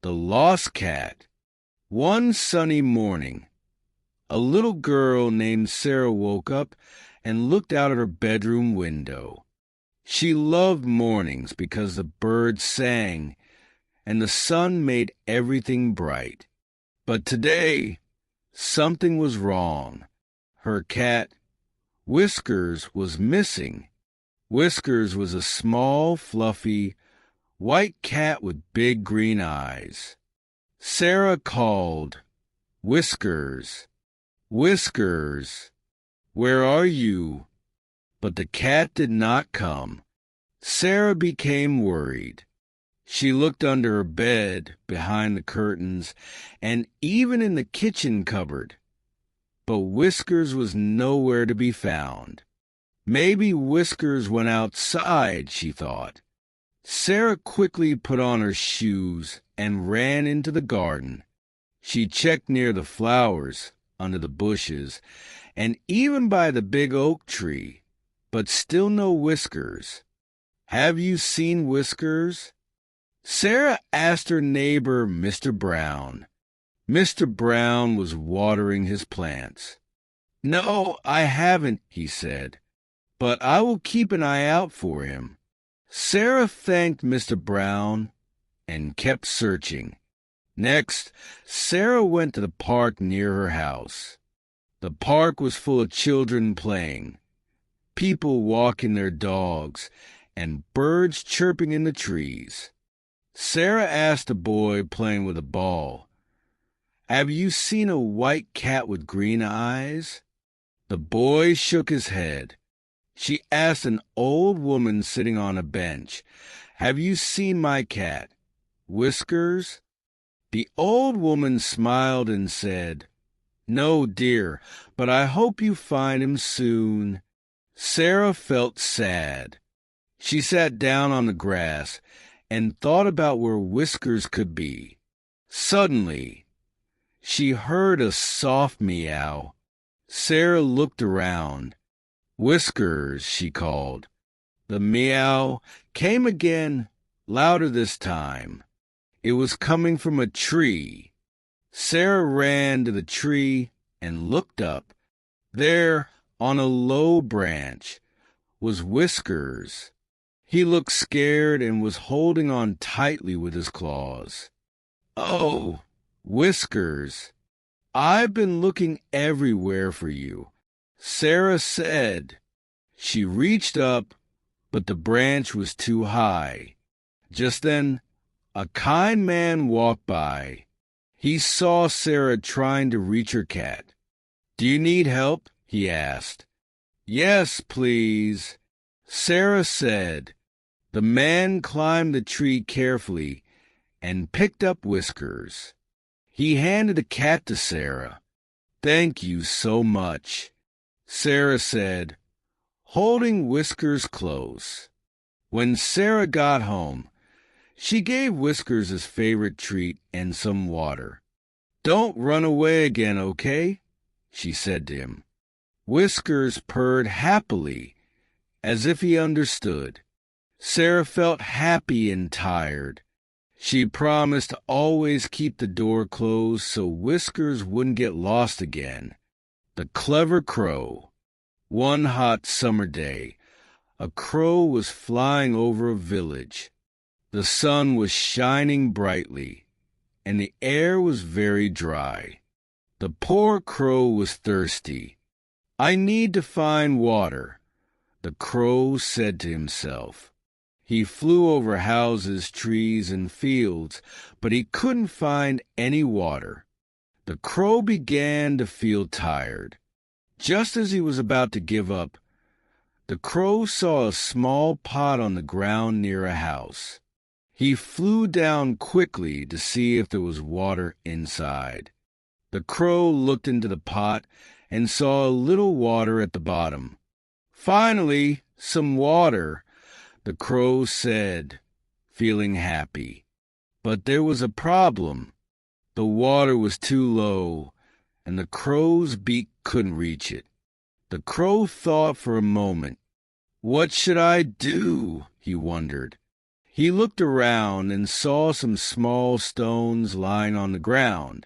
The Lost Cat. One sunny morning, a little girl named Sarah woke up and looked out at her bedroom window. She loved mornings because the birds sang and the sun made everything bright. But today, something was wrong. Her cat, Whiskers, was missing. Whiskers was a small, fluffy, white cat with big green eyes. Sarah called, "Whiskers, Whiskers, where are you?" But the cat did not come. Sarah became worried. She looked under her bed, behind the curtains, and even in the kitchen cupboard. But Whiskers was nowhere to be found. Maybe Whiskers went outside, she thought. Sarah quickly put on her shoes and ran into the garden. She checked near the flowers, under the bushes, and even by the big oak tree, but still no Whiskers. "Have you seen Whiskers?" Sarah asked her neighbor, Mr. Brown. Mr. Brown was watering his plants. "No, I haven't," he said, "but I will keep an eye out for him." Sarah thanked Mr. Brown and kept searching. Next, Sarah went to the park near her house. The park was full of children playing, people walking their dogs, and birds chirping in the trees. Sarah asked a boy playing with a ball, "Have you seen a white cat with green eyes?" The boy shook his head. She asked an old woman sitting on a bench, "Have you seen my cat, Whiskers?" The old woman smiled and said, "No, dear, but I hope you find him soon." Sarah felt sad. She sat down on the grass and thought about where Whiskers could be. Suddenly, she heard a soft meow. Sarah looked around. "Whiskers," she called. The meow came again, louder this time. It was coming from a tree. Sarah ran to the tree and looked up. There, on a low branch, was Whiskers. He looked scared and was holding on tightly with his claws. "Oh, Whiskers, I've been looking everywhere for you," Sarah said. She reached up, but the branch was too high. Just then, a kind man walked by. He saw Sarah trying to reach her cat. "Do you need help?" he asked. "Yes, please," Sarah said. The man climbed the tree carefully and picked up Whiskers. He handed the cat to Sarah. "Thank you so much," Sarah said, holding Whiskers close. When Sarah got home, she gave Whiskers his favorite treat and some water. "Don't run away again, okay?" she said to him. Whiskers purred happily, as if he understood. Sarah felt happy and tired. She promised to always keep the door closed so Whiskers wouldn't get lost again. The clever crow. One hot summer day, a crow was flying over a village. The sun was shining brightly, and the air was very dry. The poor crow was thirsty. "I need to find water," the crow said to himself. He flew over houses, trees, and fields, but he couldn't find any water. The crow began to feel tired. Just as he was about to give up, the crow saw a small pot on the ground near a house. He flew down quickly to see if there was water inside. The crow looked into the pot and saw a little water at the bottom. "Finally, some water," the crow said, feeling happy. But there was a problem. The water was too low, and the crow's beak couldn't reach it. The crow thought for a moment. "What should I do?" he wondered. He looked around and saw some small stones lying on the ground.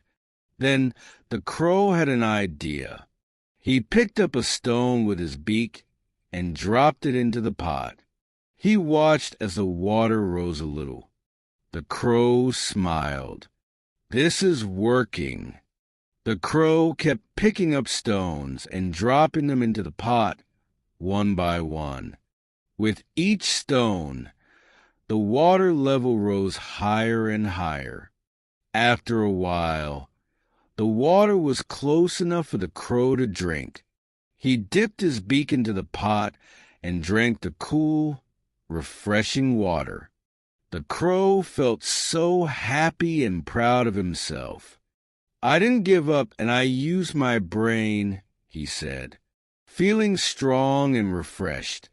Then the crow had an idea. He picked up a stone with his beak and dropped it into the pot. He watched as the water rose a little. The crow smiled. "This is working." The crow kept picking up stones and dropping them into the pot one by one. With each stone, the water level rose higher and higher. After a while, the water was close enough for the crow to drink. He dipped his beak into the pot and drank the cool, refreshing water. The crow felt so happy and proud of himself. "I didn't give up, and I used my brain," he said. Feeling strong and refreshed,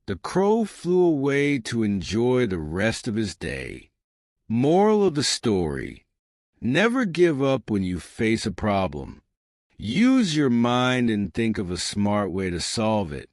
the crow flew away to enjoy the rest of his day. Moral of the story: never give up when you face a problem. Use your mind and think of a smart way to solve it.